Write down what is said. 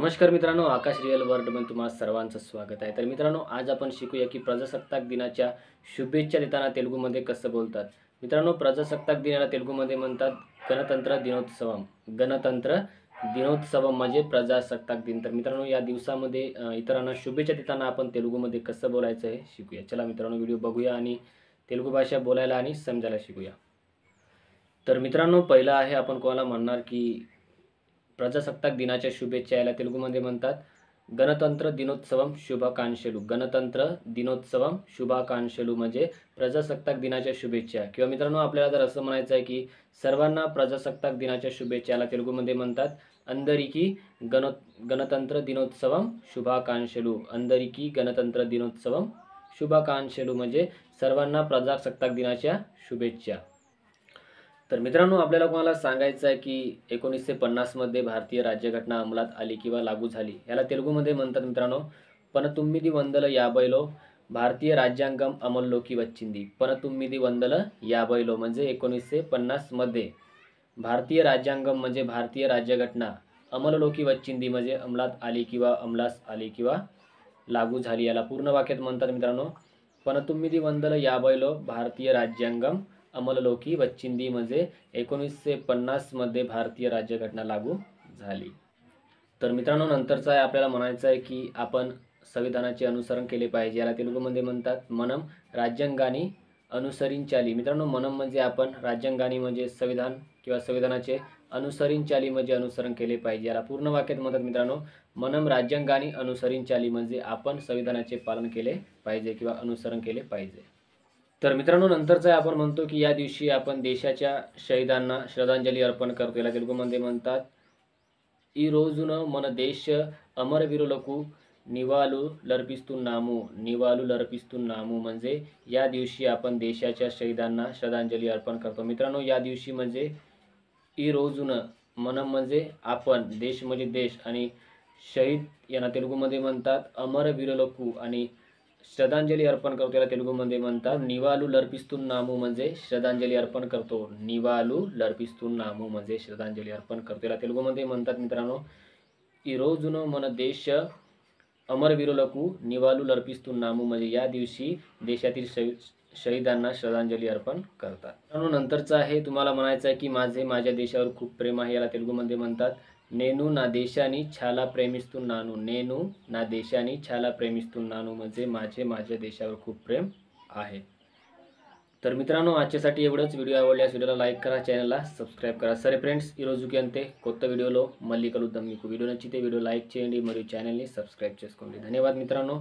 नमस्कार मित्रांनो, आकाश रिअल वर्ल्डमध्ये तुम्हाला सर्वांचं स्वागत आहे। तर मित्रांनो, आज आपण शिकूया की प्रजासत्ताक दिनाच्या शुभेच्छा देताना तेलुगूमध्ये कसं बोलतात। मित्रांनो, प्रजासत्ताक दिनाला तेलुगूमध्ये म्हणतात गणतंत्र दिनोत्सवम। गणतंत्र दिनोत्सवम म्हणजे प्रजासत्ताक दिन। तर मित्रांनो, या दिवसामध्ये इतरांना शुभेच्छा देताना आपण तेलुगूमध्ये कसं बोलायचं हे शिकूया। चला मित्रांनो, व्हिडिओ बघूया आणि तेलुगू भाषा बोलायला आणि समजायला शिकूया। तर मित्रांनो, पहिला आहे आपण कोणाला म्हणणार की प्रजासत्ताक दिनाच्या शुभेच्छा याला तेलुगूमध्ये म्हणतात गणतंत्र दिनोत्सवम शुभाकांक्षलू। गणतंत्र दिनोत्सवम शुभाकांक्षलू म्हणजे प्रजासत्ताक दिनाच्या शुभेच्छा। किंवा मित्रांनो, आपल्याला जर असं म्हणायचं आहे की सर्वांना प्रजासत्ताक दिनाच्या शुभेच्छा याला तेलुगूमध्ये म्हणतात अंदरिकी गणतंत्र दिनोत्सवम शुभाकांक्षलू। अंदरिकी गणतंत्र दिनोत्सवम शुभाकांक्षलू म्हणजे सर्वांना प्रजासत्ताक दिनाच्या शुभेच्छा। तर मित्रांनो, आपल्याला कोणाला सांगायचं आहे की 1950 मध्ये भारतीय राज्यघटना अंमलात आली किंवा लागू झाली, याला तेलुगूमध्ये म्हणतात मित्रांनो पनतुम्मिदी वंदल याबैलो भारतीय राज्यांगम अमललोकी वच्चिंदी। पनतुम्मिदी वंदल याबैलो म्हणजे 1950 मध्ये भारतीय राज्यांगम म्हणजे भारतीय राज्यघटना अमललोकी वच्चिंदी म्हणजे अंमलात आली किंवा अंमलास आली किंवा लागू झाली। याला पूर्ण वाक्यात म्हणतात मित्रांनो पनतुम्मिदी वंदल याबैलो भारतीय राज्यांगम अमललोकी वच्चिंदी म्हणजे 1950 मध्ये भारतीय राज्यघटना लागू झाली। तर मित्रांनो, नंतरचं आहे आपल्याला म्हणायचं आहे की आपण संविधानाचे अनुसरण केले पाहिजे। याला तेलुगूमध्ये म्हणतात मनम राज्यांगानी अनुसरिंचाली। मित्रांनो, मनम म्हणजे आपण, राज्यांगानी म्हणजे संविधान किंवा संविधानाचे, अनुसरिंचाली म्हणजे अनुसरण केले पाहिजे। याला पूर्ण वाक्यात म्हणतात मित्रांनो मनम राज्यांगानी अनुसरिंचाली म्हणजे आपण संविधानाचे पालन केले पाहिजे किंवा अनुसरण केले पाहिजे। तर मित्रांनो, नंतरचं आपण म्हणतो की या दिवशी आपण देशाच्या शहीदांना श्रद्धांजली अर्पण करतो। याला तेलुगूमध्ये म्हणतात ఈ రోజున మన దేశ అమరవీరులకు निवाళులర్పిస్తున్నాము म्हणजे या दिवशी आपण देशाच्या शहीदांना श्रद्धांजली अर्पण करतो। मित्रांनो, या दिवशी म्हणजे ఈ రోజున మనం म्हणजे आपण, देश म्हणजे देश आणि शहीद यांना तेलुगूमध्ये म्हणतात अमरवीरुలకు आणि श्रद्धांजली अर्पण करतो याला तेलुगूमध्ये म्हणतात निवाళులర్పిస్తున్నాము म्हणजे श्रद्धांजली अर्पण करतो। निवाళులర్పిస్తున్నాము म्हणजे श्रद्धांजली अर्पण करतो याला तेलुगूमध्ये म्हणतात मित्रांनो ఈ రోజున మన దేశ अमरवीरुలకు निवाళులర్పిస్తున్నాము म्हणजे या दिवशी देशातील शहीदांना श्रद्धांजली अर्पण करतात। मित्रांनो, नंतरचं आहे तुम्हाला म्हणायचं आहे की माझे माझ्या देशावर खूप प्रेम आहे। याला तेलुगूमध्ये म्हणतात నేను నా దేశాన్ని చాలా ప్రేమిస్తున్నాను। నేను నా దేశాన్ని చాలా ప్రేమిస్తున్నాను म्हणजे माझे माझ्या देशावर खूप प्रेम आहे। तर मित्रांनो, आजच्यासाठी एवढंच। व्हिडिओ आवडल्यास व्हिडिओला लाईक करा, चॅनलला సబ్స్క్రైబ్ करा। సరే ఫ్రెండ్స్, ఈ రోజుకి అంతే। కొత్త వీడియోలో మళ్ళీ కలుద్దాం। మీకు వీడియో నచ్చితే వీడియో లైక్ చేయండి మరియు ఛానల్ని సబ్స్క్రైబ్ చేసుకోండి। ధన్యవాదాలు మిత్రాంनो।